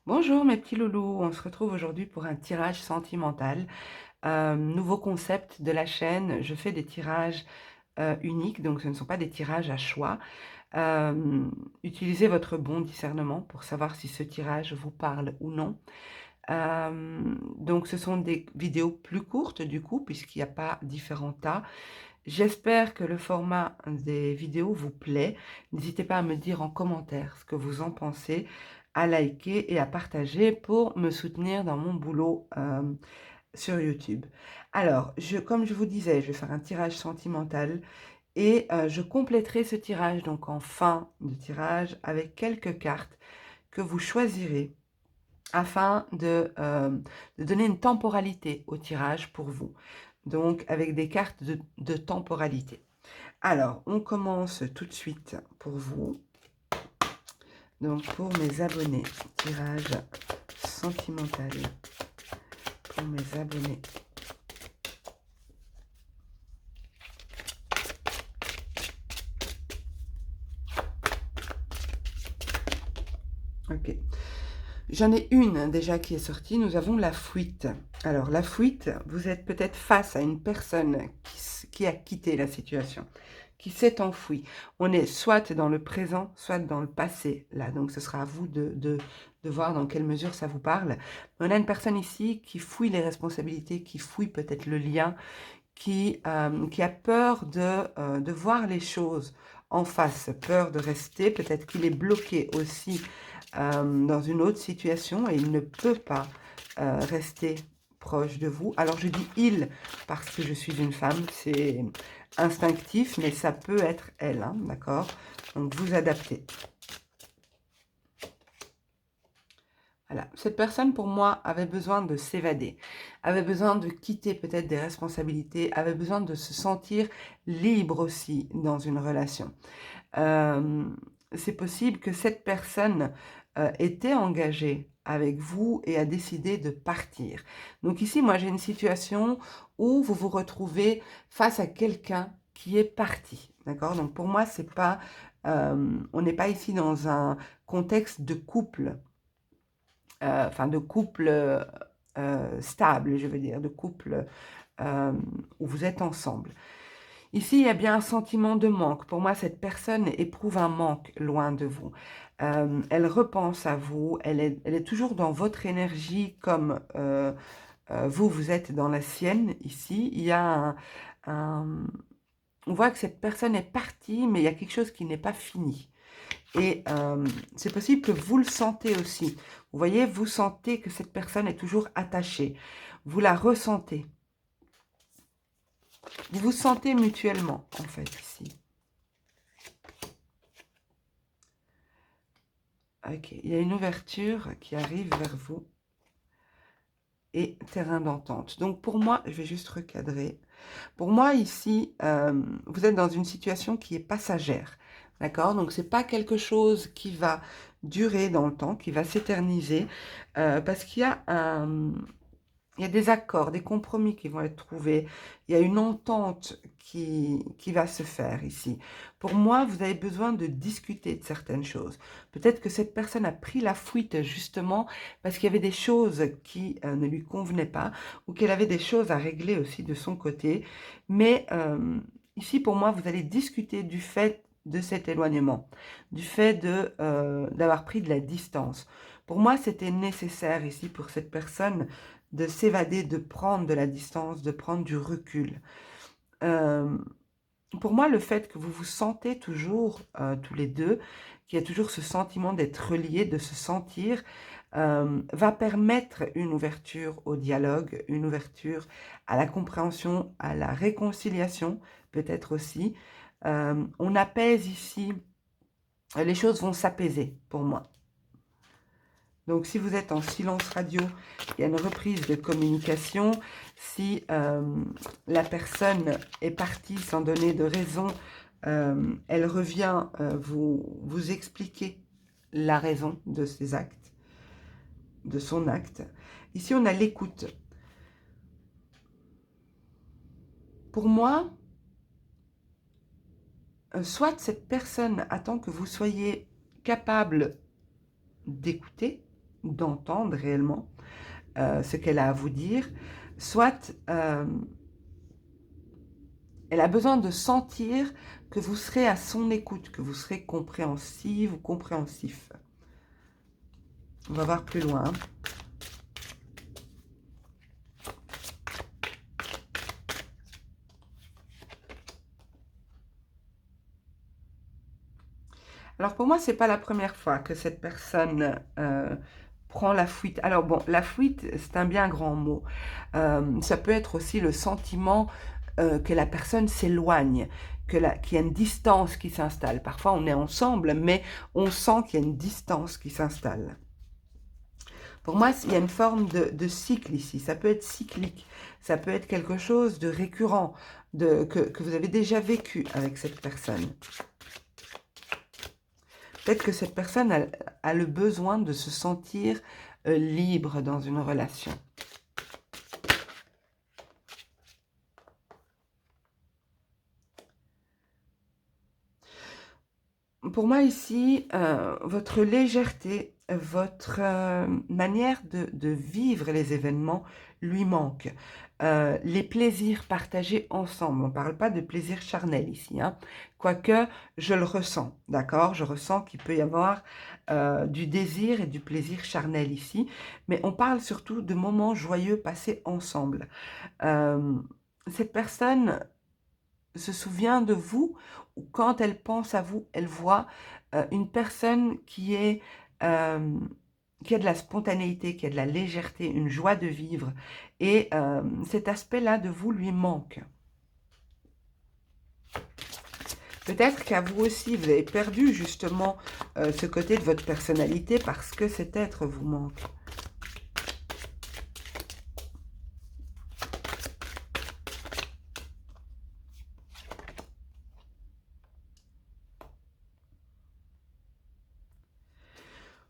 Bonjour mes petits loulous, on se retrouve aujourd'hui pour un tirage sentimental. Nouveau concept de la chaîne, je fais des tirages uniques, donc ce ne sont pas des tirages à choix. Utilisez votre bon discernement pour savoir si ce tirage vous parle ou non. Donc ce sont des vidéos plus courtes du coup, puisqu'il n'y a pas différents tas. J'espère que le format des vidéos vous plaît. N'hésitez pas à me dire en commentaire ce que vous en pensez, à liker et à partager pour me soutenir dans mon boulot sur YouTube. Alors, comme je vous disais, je vais faire un tirage sentimental et je compléterai ce tirage donc en fin de tirage avec quelques cartes que vous choisirez afin de donner une temporalité au tirage pour vous. Donc, avec des cartes de temporalité. Alors, on commence tout de suite pour vous. Donc, pour mes abonnés, tirage sentimental pour mes abonnés. Ok. J'en ai une déjà qui est sortie. Nous avons la fuite. Alors, la fuite, vous êtes peut-être face à une personne qui a quitté la situation, qui s'est enfouie. On est soit dans le présent, soit dans le passé, là. Donc, ce sera à vous de voir dans quelle mesure ça vous parle. On a une personne ici qui fouille les responsabilités, qui fouille peut-être le lien, qui a peur de voir les choses en face, peur de rester. Peut-être qu'il est bloqué aussi dans une autre situation et il ne peut pas rester proche de vous. Alors je dis il parce que je suis une femme, c'est instinctif, mais ça peut être elle, hein, d'accord? Donc vous adaptez. Voilà. Cette personne, pour moi, avait besoin de s'évader, avait besoin de quitter peut-être des responsabilités, avait besoin de se sentir libre aussi dans une relation. C'est possible que cette personne était engagée avec vous et a décidé de partir. Donc ici, moi, j'ai une situation où vous vous retrouvez face à quelqu'un qui est parti. D'accord? Donc pour moi, c'est pas, on n'est pas ici dans un contexte de couple, enfin de couple stable, je veux dire, de couple où vous êtes ensemble. Ici, il y a bien un sentiment de manque. Pour moi, cette personne éprouve un manque loin de vous. Elle repense à vous, elle est toujours dans votre énergie comme vous, vous êtes dans la sienne ici. Il y a on voit que cette personne est partie, mais il y a quelque chose qui n'est pas fini. Et c'est possible que vous le sentez aussi. Vous voyez, vous sentez que cette personne est toujours attachée. Vous la ressentez. Vous vous sentez mutuellement, en fait, ici. Ok, il y a une ouverture qui arrive vers vous. Et terrain d'entente. Donc pour moi, je vais juste recadrer. Pour moi, ici, vous êtes dans une situation qui est passagère. D'accord? Donc c'est pas quelque chose qui va durer dans le temps, qui va s'éterniser. Parce qu'il y a il y a des accords, des compromis qui vont être trouvés. Il y a une entente qui va se faire ici. Pour moi, vous avez besoin de discuter de certaines choses. Peut-être que cette personne a pris la fuite justement parce qu'il y avait des choses qui ne lui convenaient pas ou qu'elle avait des choses à régler aussi de son côté. Mais ici, pour moi, vous allez discuter du fait de cet éloignement, du fait d'avoir pris de la distance. Pour moi, c'était nécessaire ici pour cette personne de s'évader, de prendre de la distance, de prendre du recul. Pour moi, le fait que vous vous sentez toujours, tous les deux, qu'il y a toujours ce sentiment d'être reliés, de se sentir, va permettre une ouverture au dialogue, une ouverture à la compréhension, à la réconciliation, peut-être aussi. On apaise ici, les choses vont s'apaiser pour moi. Donc, si vous êtes en silence radio, il y a une reprise de communication. Si la personne est partie sans donner de raison, elle revient vous expliquer la raison de ses actes, de son acte. Ici, on a l'écoute. Pour moi, soit cette personne attend que vous soyez capable d'écouter, d'entendre réellement ce qu'elle a à vous dire, soit elle a besoin de sentir que vous serez à son écoute, que vous serez compréhensive ou compréhensif. On va voir plus loin. Alors pour moi, c'est pas la première fois que cette personne prend la fuite. Alors bon, la fuite, c'est un bien grand mot. Ça peut être aussi le sentiment que la personne s'éloigne, qu'il y a une distance qui s'installe. Parfois, on est ensemble, mais on sent qu'il y a une distance qui s'installe. Pour moi, il y a une forme de cycle ici. Ça peut être cyclique. Ça peut être quelque chose de récurrent, que vous avez déjà vécu avec cette personne. Peut-être que cette personne a le besoin de se sentir libre dans une relation. Pour moi ici, votre légèreté, votre manière de vivre les événements lui manque. Les plaisirs partagés ensemble, on ne parle pas de plaisir charnel ici, hein, quoique je le ressens, d'accord? Je ressens qu'il peut y avoir du désir et du plaisir charnel ici, mais on parle surtout de moments joyeux passés ensemble. Cette personne se souvient de vous, ou quand elle pense à vous, elle voit une personne euh, qui a de la spontanéité, qui a de la légèreté, une joie de vivre. Et cet aspect-là de vous lui manque. Peut-être qu'à vous aussi, vous avez perdu justement ce côté de votre personnalité parce que cet être vous manque.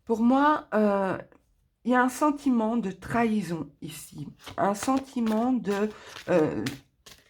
Pour moi, il y a un sentiment de trahison ici, un sentiment de...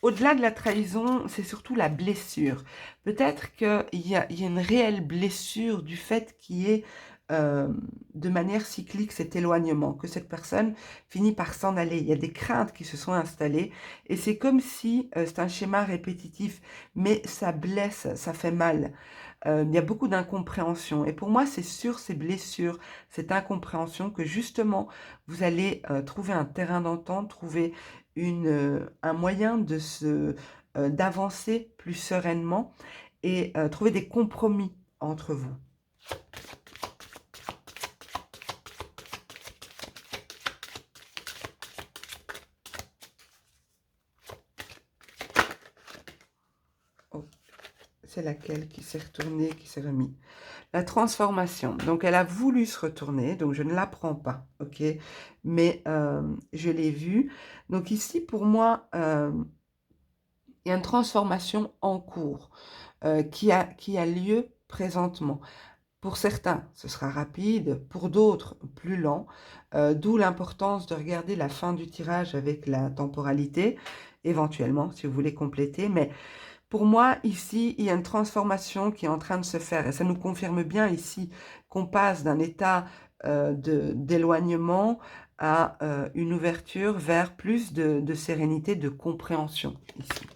au-delà de la trahison, c'est surtout la blessure. Peut-être qu'il y a une réelle blessure du fait qu'il y ait de manière cyclique cet éloignement, que cette personne finit par s'en aller. Il y a des craintes qui se sont installées et c'est comme si c'est un schéma répétitif, mais ça blesse, ça fait mal. Il y a beaucoup d'incompréhension. Et pour moi, c'est sur ces blessures, cette incompréhension que justement, vous allez trouver un terrain d'entente, trouver un moyen d'avancer plus sereinement et trouver des compromis entre vous. Oh, c'est laquelle qui s'est retournée, qui s'est remis? La transformation. Donc, elle a voulu se retourner, donc je ne la prends pas, ok? Mais je l'ai vue. Donc ici, pour moi, il y a une transformation en cours qui a lieu présentement. Pour certains, ce sera rapide, pour d'autres, plus lent, d'où l'importance de regarder la fin du tirage avec la temporalité, éventuellement, si vous voulez compléter. Mais pour moi, ici, il y a une transformation qui est en train de se faire. Et ça nous confirme bien ici qu'on passe d'un état d'éloignement à une ouverture vers plus de sérénité, de compréhension ici.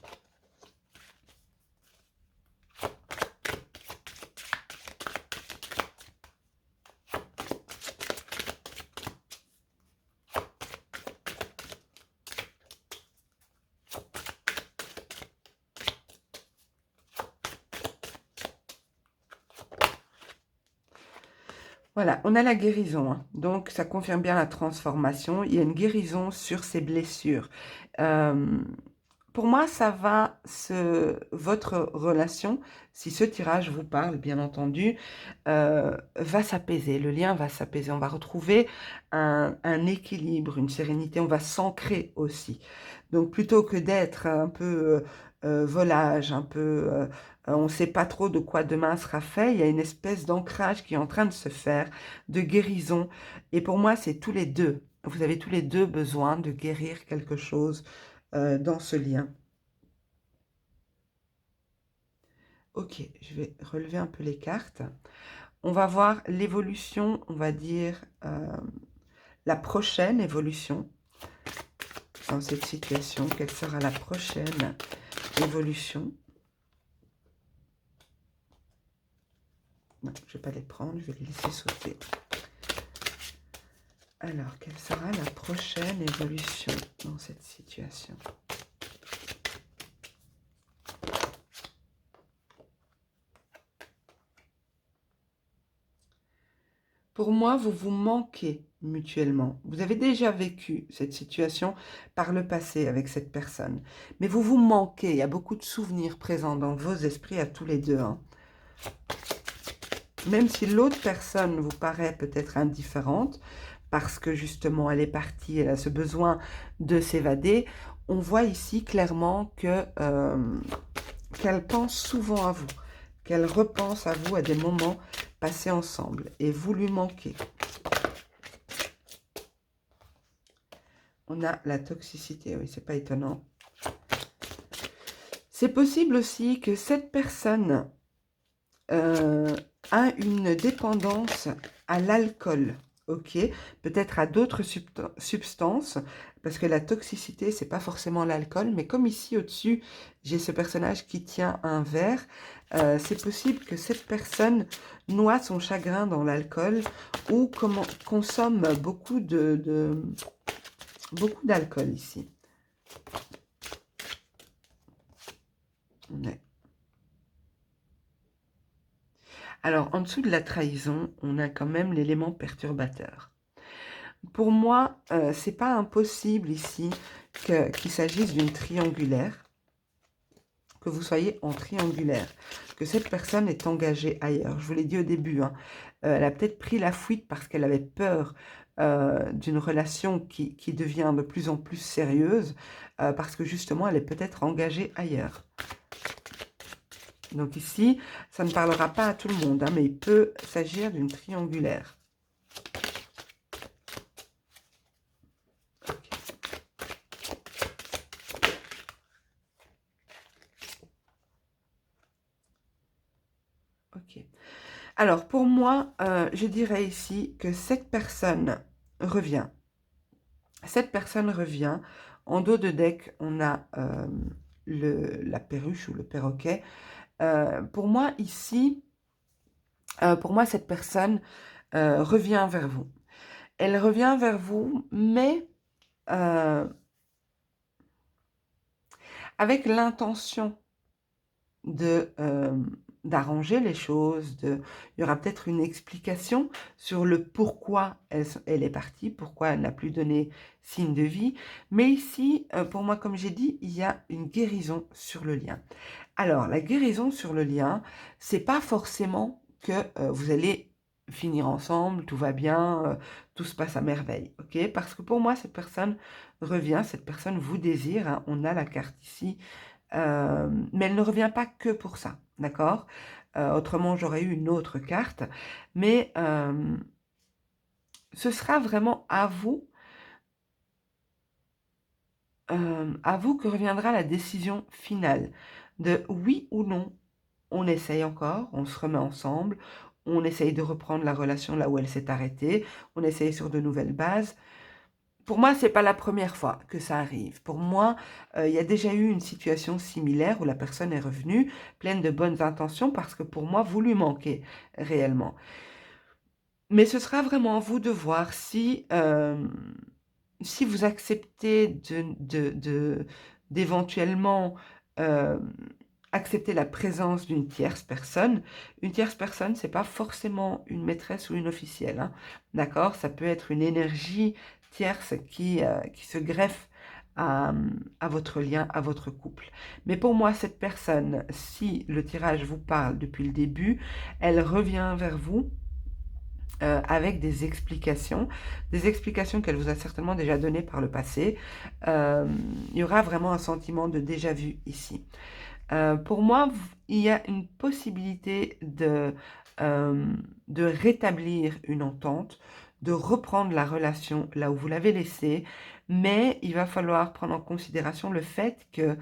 Voilà, on a la guérison, hein. Donc ça confirme bien la transformation. Il y a une guérison sur ces blessures. Euh, pour moi, votre relation, si ce tirage vous parle, bien entendu, va s'apaiser. Le lien va s'apaiser. On va retrouver un équilibre, une sérénité. On va s'ancrer aussi. Donc plutôt que d'être un peu volage, un peu... on ne sait pas trop de quoi demain sera fait. Il y a une espèce d'ancrage qui est en train de se faire, de guérison. Et pour moi, c'est tous les deux. Vous avez tous les deux besoin de guérir quelque chose dans ce lien. Ok, je vais relever un peu les cartes. on va voir l'évolution, on va dire, la prochaine évolution dans cette situation. Quelle sera la prochaine évolution? Non, je ne vais pas les prendre, je vais les laisser sauter. Alors, quelle sera la prochaine évolution dans cette situation? Pour moi, vous vous manquez mutuellement. Vous avez déjà vécu cette situation par le passé avec cette personne. Mais vous vous manquez. Il y a beaucoup de souvenirs présents dans vos esprits à tous les deux. Hein. Même si l'autre personne vous paraît peut-être indifférente, parce que justement elle est partie, elle a ce besoin de s'évader, on voit ici clairement que qu'elle pense souvent à vous, qu'elle repense à vous à des moments passés ensemble, et vous lui manquez. On a la toxicité, oui, c'est pas étonnant. C'est possible aussi que cette personne a une dépendance à l'alcool, ok? Peut-être à d'autres substances, parce que la toxicité, c'est pas forcément l'alcool, mais comme ici au-dessus, j'ai ce personnage qui tient un verre, c'est possible que cette personne noie son chagrin dans l'alcool ou consomme beaucoup d'alcool ici. On est. Alors, en dessous de la trahison, on a quand même l'élément perturbateur. Pour moi, c'est pas impossible ici qu'il s'agisse d'une triangulaire, que vous soyez en triangulaire, que cette personne est engagée ailleurs. Je vous l'ai dit au début, hein, elle a peut-être pris la fuite parce qu'elle avait peur d'une relation qui devient de plus en plus sérieuse, parce que justement, elle est peut-être engagée ailleurs. Donc ici, ça ne parlera pas à tout le monde, hein, mais il peut s'agir d'une triangulaire. Ok. Alors, pour moi, je dirais ici que cette personne revient. Cette personne revient. En dos de deck, on a la perruche ou le perroquet. Pour moi, ici, cette personne revient vers vous. Elle revient vers vous, mais avec l'intention d'arranger les choses, il y aura peut-être une explication sur le pourquoi elle est partie, pourquoi elle n'a plus donné signe de vie. Mais ici, pour moi, comme j'ai dit, il y a une guérison sur le lien. Alors, la guérison sur le lien, c'est pas forcément que vous allez finir ensemble, tout va bien, tout se passe à merveille, ok? Parce que pour moi, cette personne revient, cette personne vous désire, hein, on a la carte ici, mais elle ne revient pas que pour ça, d'accord? Autrement, j'aurais eu une autre carte, mais ce sera vraiment à vous que reviendra la décision finale de oui ou non. On essaye encore, on se remet ensemble, on essaye de reprendre la relation là où elle s'est arrêtée, on essaye sur de nouvelles bases. Pour moi, c'est pas la première fois que ça arrive. Pour moi, il y a déjà eu une situation similaire où la personne est revenue pleine de bonnes intentions parce que pour moi, vous lui manquez réellement. Mais ce sera vraiment à vous de voir si vous acceptez d'éventuellement accepter la présence d'une tierce personne. Une tierce personne, c'est pas forcément une maîtresse ou une officielle, hein, d'accord? Ça peut être une énergie tierce qui se greffe à votre lien, à votre couple. Mais pour moi, cette personne, si le tirage vous parle depuis le début, elle revient vers vous avec des explications qu'elle vous a certainement déjà données par le passé. Il y aura vraiment un sentiment de déjà-vu ici. Pour moi, il y a une possibilité de rétablir une entente, de reprendre la relation là où vous l'avez laissée, mais il va falloir prendre en considération le fait que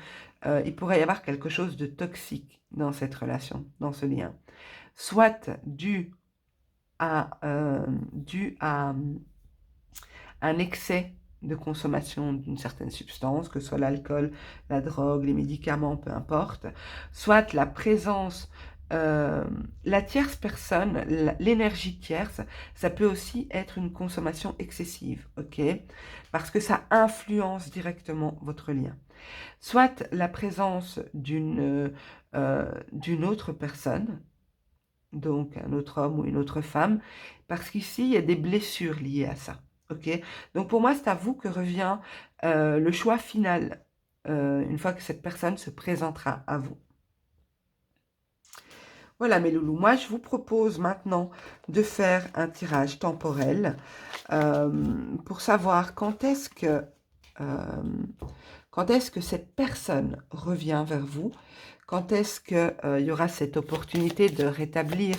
il pourrait y avoir quelque chose de toxique dans cette relation, dans ce lien. Soit dû dû à un excès de consommation d'une certaine substance, que ce soit l'alcool, la drogue, les médicaments, peu importe, soit la présence, la tierce personne, l'énergie tierce, ça peut aussi être une consommation excessive, ok? Parce que ça influence directement votre lien. Soit la présence d'une autre personne, donc un autre homme ou une autre femme, parce qu'ici, il y a des blessures liées à ça. Ok? Donc pour moi, c'est à vous que revient le choix final, une fois que cette personne se présentera à vous. Voilà mes loulous, moi je vous propose maintenant de faire un tirage temporel pour savoir quand est-ce que cette personne revient vers vous, quand est-ce qu'il y aura cette opportunité de rétablir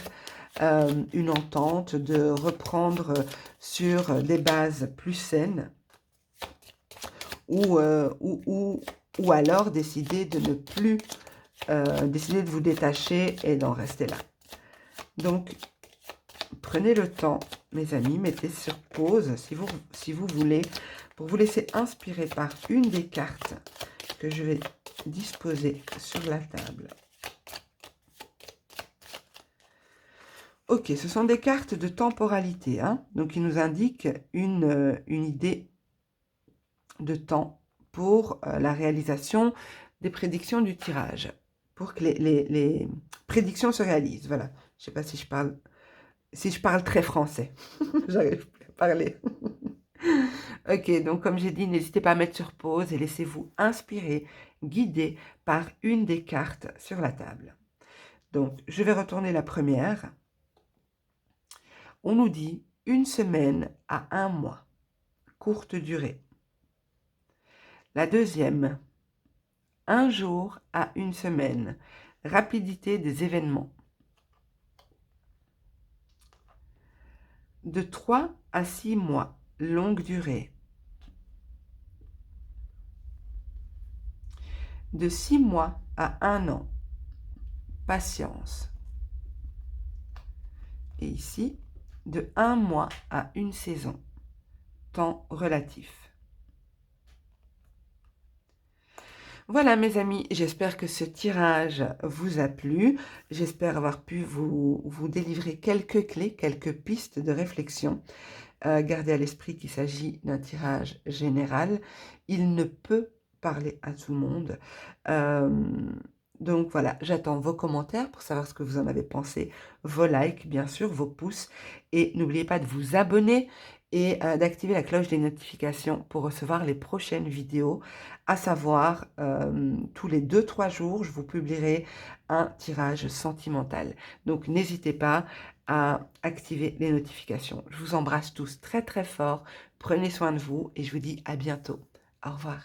une entente, de reprendre sur des bases plus saines, ou alors décider de ne plus, décider de vous détacher et d'en rester là. Donc, prenez le temps, mes amis, mettez sur pause si vous voulez, pour vous laisser inspirer par une des cartes que je vais disposer sur la table. Ok, ce sont des cartes de temporalité, hein, donc ils nous indiquent une idée de temps pour la réalisation des prédictions du tirage, pour que les prédictions se réalisent. Voilà, je ne sais pas si je parle très français, j'arrive plus à parler. Ok, donc comme j'ai dit, n'hésitez pas à mettre sur pause et laissez-vous inspirer, guider par une des cartes sur la table. Donc, je vais retourner la première. On nous dit 1 semaine à 1 mois, courte durée. La deuxième, 1 jour à 1 semaine, rapidité des événements. De 3 à 6 mois, longue durée. De 6 mois à 1 an, patience. Et ici, de 1 mois à 1 saison, temps relatif. Voilà mes amis, j'espère que ce tirage vous a plu. J'espère avoir pu vous délivrer quelques clés, quelques pistes de réflexion. Gardez à l'esprit qu'il s'agit d'un tirage général. Il ne peut parler à tout le monde. Donc voilà, j'attends vos commentaires pour savoir ce que vous en avez pensé, vos likes, bien sûr, vos pouces. Et n'oubliez pas de vous abonner et d'activer la cloche des notifications pour recevoir les prochaines vidéos, à savoir tous les 2-3 jours, je vous publierai un tirage sentimental. Donc n'hésitez pas à activer les notifications. Je vous embrasse tous très très fort, prenez soin de vous et je vous dis à bientôt. Au revoir.